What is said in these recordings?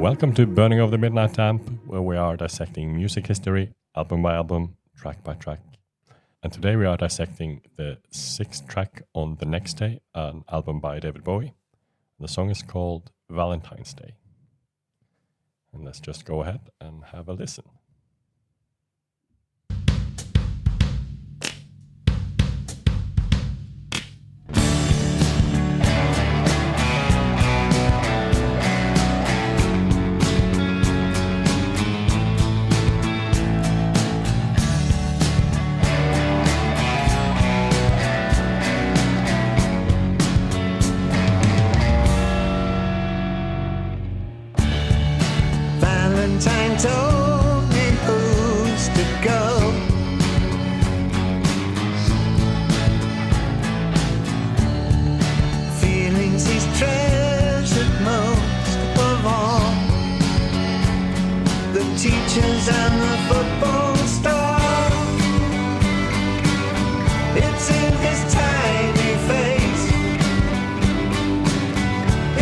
Welcome to Burning of the Midnight Lamp, where we are dissecting music history, album by album, track by track. And today we are dissecting the sixth track on The Next Day, an album by David Bowie. The song is called Valentine's Day. And let's just go ahead and have a listen. Valentine told me who's to go. Feelings he's treasured most of all. The teachers and the football star. It's in his tiny face.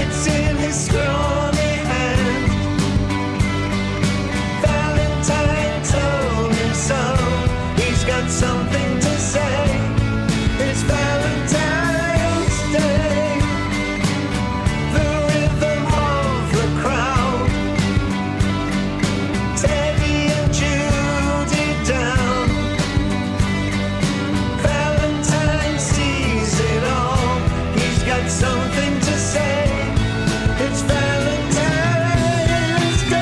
It's in his scrawny hand. Valentine told him so. He's got something to say. It's Valentine's Day. The rhythm of the crowd. Teddy and Judy down. Valentine sees it all. He's got something to say. It's Valentine's Day.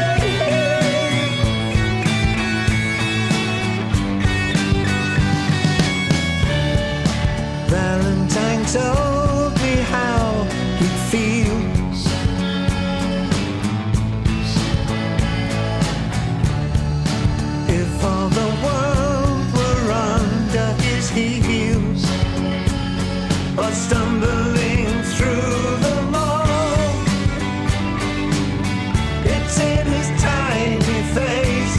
Valentine told me how he feels. If all the world were under his heels, or stumbling through the mall, it's in his tiny face.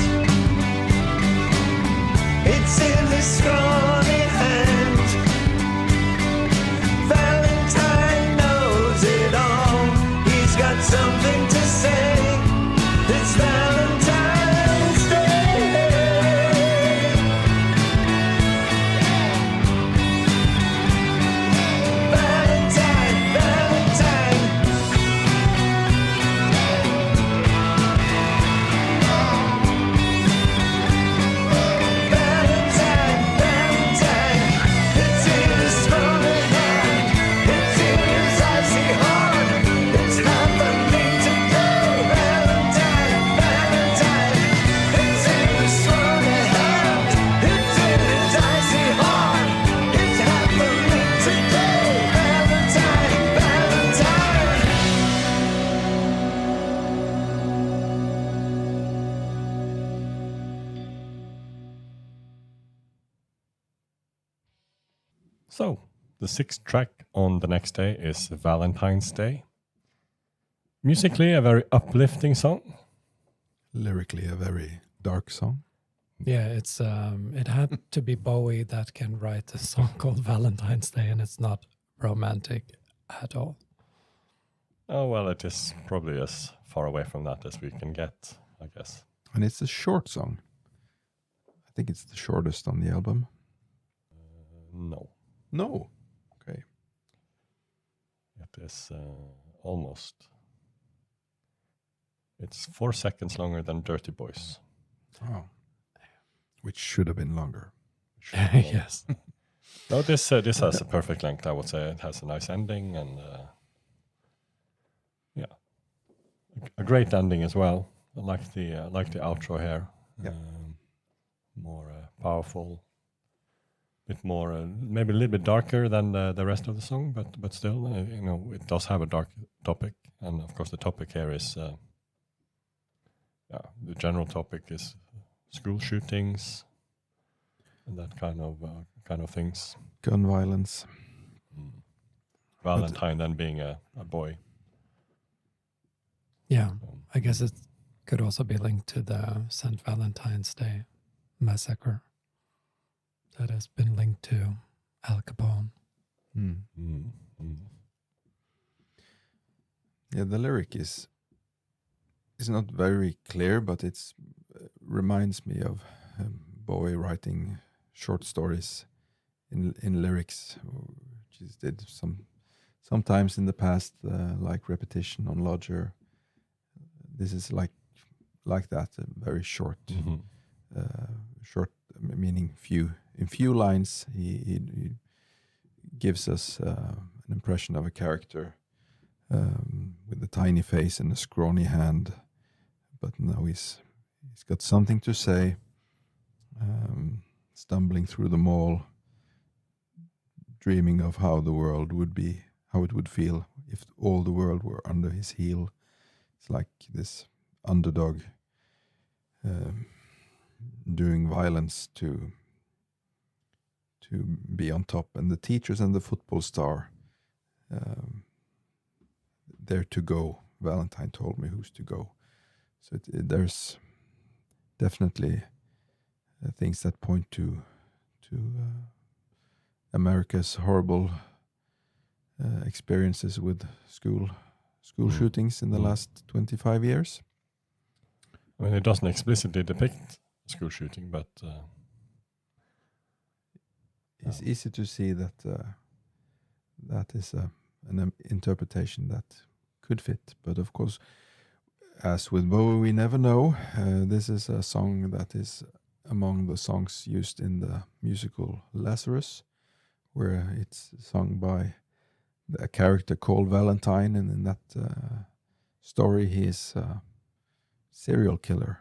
It's in his scrawny hand. Valentine knows it all. He's got something to say. It's Valentine's Day. Valentine, Valentine. Valentine, Valentine. It's in his scrawny hand. It's in his icy heart. It's happening today. Valentine, Valentine. It's in his scrawny hand. It's in his icy heart. It's happening today. Valentine, Valentine. So, the sixth track on The Next Day is Valentine's Day. Musically, a very uplifting song. Lyrically, a very dark song. Yeah, it's it had to be Bowie that can write a song called Valentine's Day, and it's not romantic at all. Oh, well, it is probably as far away from that as we can get, I guess. And it's a short song. I think it's the shortest on the album. No, No. Okay. it is almost. It's 4 seconds longer than Dirty Boys. Oh. Which should have been longer. Yes. No, this has a perfect length, I would say. It has a nice ending and yeah, a great ending as well. I like the outro here. Yeah. More powerful, bit more maybe a little bit darker than the rest of the song, but still, it does have a dark topic, and of course the topic here is the general topic is school shootings and that kind of things. Gun violence. Valentine then being a boy. Yeah, I guess it could also be linked to the St. Valentine's Day massacre that has been linked to Al Capone. Yeah, the lyric is It's not very clear, but it's reminds me of Bowie writing short stories in lyrics, which he did sometimes in the past, like Repetition on Lodger. This is like that, very short, short meaning few. In few lines, he gives us an impression of a character with a tiny face and a scrawny hand, but now he's got something to say. Stumbling through the mall, dreaming of how the world would be, how it would feel if all the world were under his heel. It's like this underdog doing violence to be on top, and the teachers and the football star, they're to go. Valentine told me who's to go. So there's definitely things that point to America's horrible experiences with school shootings in the last 25 years. I mean, it doesn't explicitly depict school shooting, but it's easy to see that that is an interpretation that could fit. But of course, as with Bowie, we never know. This is a song that is among the songs used in the musical Lazarus, where it's sung by a character called Valentine, and in that story he is a serial killer,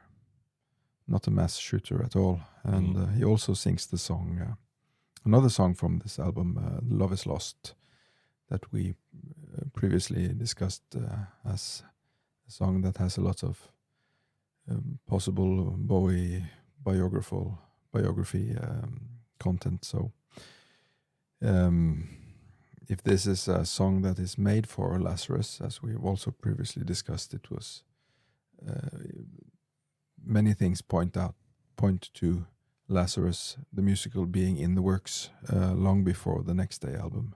not a mass shooter at all. And he also sings the song, another song from this album, Love is Lost, that we previously discussed as a song that has a lot of possible Bowie biography content. So if this is a song that is made for Lazarus, as we've also previously discussed, it was many things point to Lazarus, the musical, being in the works long before the Next Day album.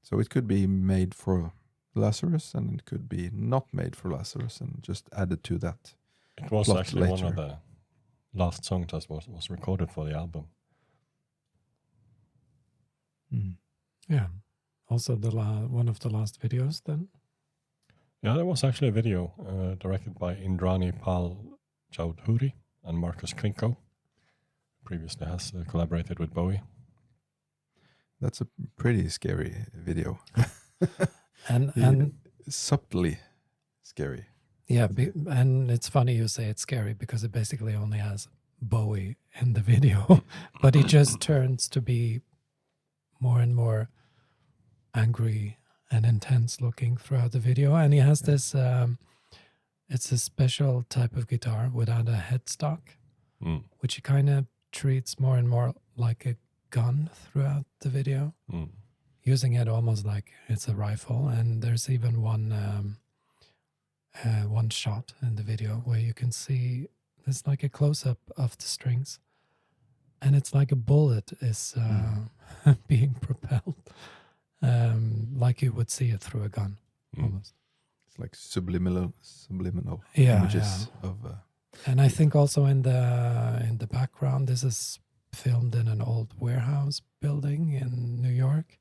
So it could be made for Lazarus, and it could be not made for Lazarus and just added to that. it was plot actually one later. of the last songs that was recorded for the album. Yeah. Also, one of the last videos then. Yeah, there was actually a video directed by Indrani Pal Chowdhury and Marcus Krinko. Previously has collaborated with Bowie. That's a pretty scary video. And Subtly scary. yeah, and it's funny you say it's scary because it basically only has Bowie in the video, but he just turns to be more and more angry and intense looking throughout the video. And he has this, it's a special type of guitar without a headstock, which he kind of treats more and more like a gun throughout the video, using it almost like it's a rifle. And there's even one shot in the video where you can see there's like a close-up of the strings, and it's like a bullet is being propelled, like you would see it through a gun, almost. It's like subliminal Yeah, images of. And I think also in the background, this is filmed in an old warehouse building in New York,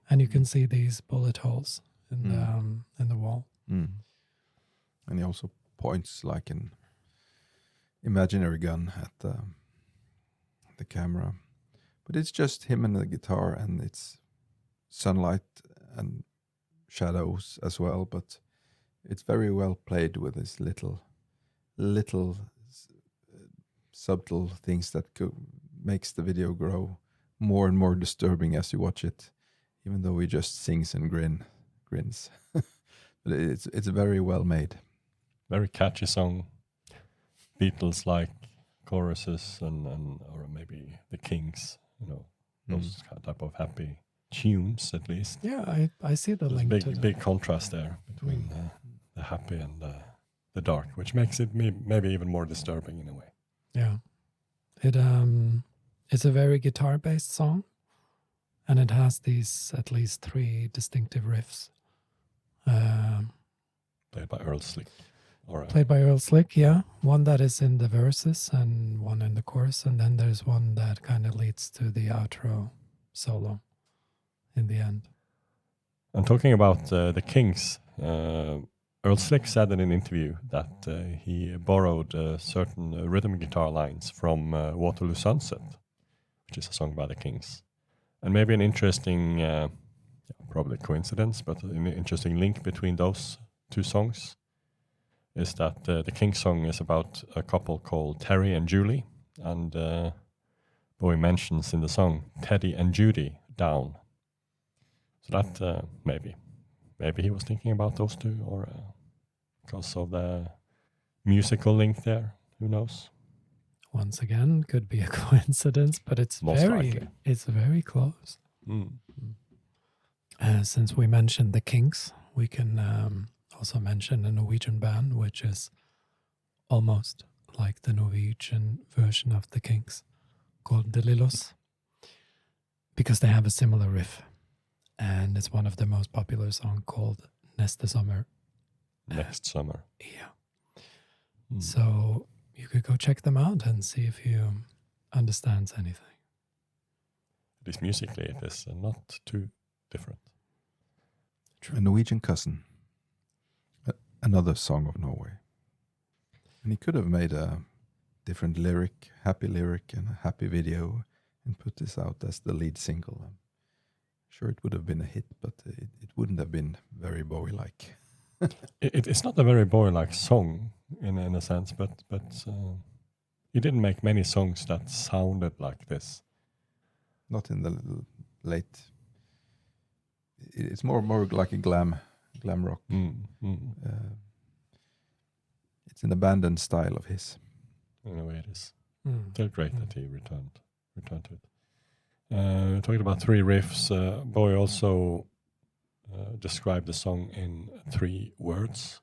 and you can see these bullet holes in the wall. And he also points like an imaginary gun at the camera, but it's just him and the guitar, and it's sunlight and shadows as well. But it's very well played with this little subtle things that makes the video grow more and more disturbing as you watch it, even though he just sings and grins. But it's very well made. Very catchy song. Beatles-like choruses and or maybe the Kings, those type of happy tunes at least. Yeah, I see the There's link to big contrast there between the happy and the dark, which makes it maybe even more disturbing in a way. Yeah, it's a very guitar-based song, and it has these at least 3 distinctive riffs. Played by Earl Slick. Or Played by Earl Slick, yeah. One that is in the verses and one in the chorus, and then there's one that kind of leads to the outro solo in the end. And talking about the Kings, Earl Slick said in an interview that he borrowed certain rhythm guitar lines from Waterloo Sunset, which is a song by the Kings. And maybe an interesting, probably coincidence, but an interesting link between those two songs is that the Kings song is about a couple called Terry and Julie, and Bowie mentions in the song Teddy and Judy down. So that maybe he was thinking about those two, or because of the musical link there. Who knows? Once again, could be a coincidence, but it's Most likely. very close. Mm. Since we mentioned the Kings, we can also mention a Norwegian band, which is almost like the Norwegian version of the Kings, called De Lillos, because they have a similar riff. And it's one of the most popular songs called Neste Sommer. Next summer. Yeah. Mm. So you could go check them out and see if you understand anything. At least musically, it is not too different. A Norwegian cousin. Another song of Norway. And he could have made a different happy lyric and a happy video and put this out as the lead single. I'm sure it would have been a hit, but it wouldn't have been very Bowie-like. It's not a very Bowie-like song in a sense, but he didn't make many songs that sounded like this. Not in the late. It's more like a glam rock. It's an abandoned style of his. In a way, it is. Mm. Still great that he returned to it. Talking about three riffs, Bowie also described the song in 3 words,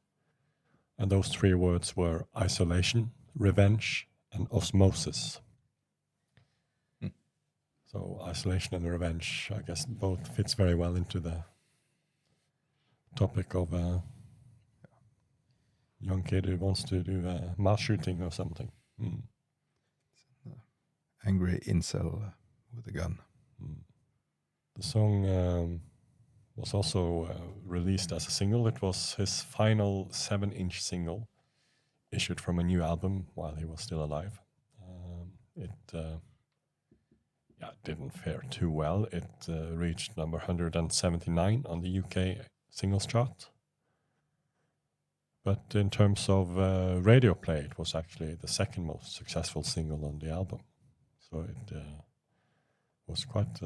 and those 3 words were isolation, revenge, and osmosis. So isolation and revenge, I guess, both fits very well into the topic of a young kid who wants to do a mass shooting or something. Mm. Angry incel with a gun. Mm. The song was also released as a single. It was his final 7-inch single, issued from a new album while he was still alive. It didn't fare too well. It reached number 179 on the UK singles chart. But in terms of radio play, it was actually the second most successful single on the album. So it was quite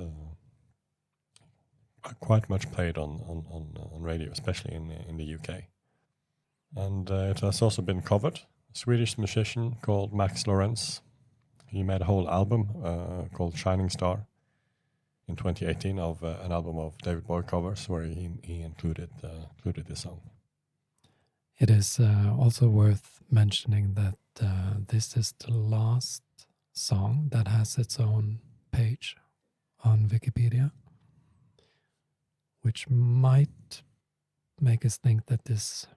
much played on radio, especially in the UK. And it has also been covered. A Swedish musician called Max Lorentz, he made a whole album called Shining Star in 2018 of an album of David Bowie covers where he included this song. It is also worth mentioning that this is the last song that has its own page on Wikipedia, which might make us think that this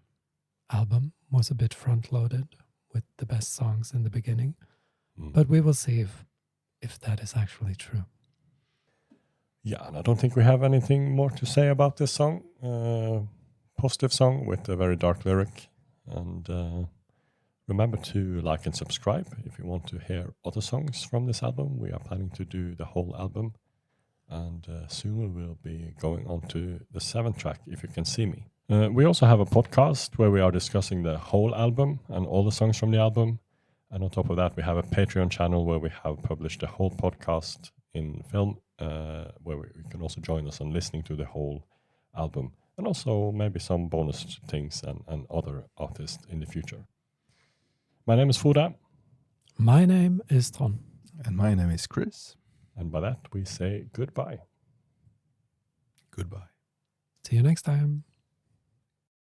album was a bit front-loaded with the best songs in the beginning. But we will see if that is actually true. Yeah, and I don't think we have anything more to say about this song. Positive song with a very dark lyric. And remember to like and subscribe if you want to hear other songs from this album. We are planning to do the whole album. And soon we will be going on to the 7th track, If You Can See Me. We also have a podcast where we are discussing the whole album and all the songs from the album. And on top of that, we have a Patreon channel where we have published the whole podcast in film, where you can also join us on listening to the whole album. And also maybe some bonus things and other artists in the future. My name is Foda. My name is Trond. And my name is Chris. And by that, we say goodbye. Goodbye. See you next time.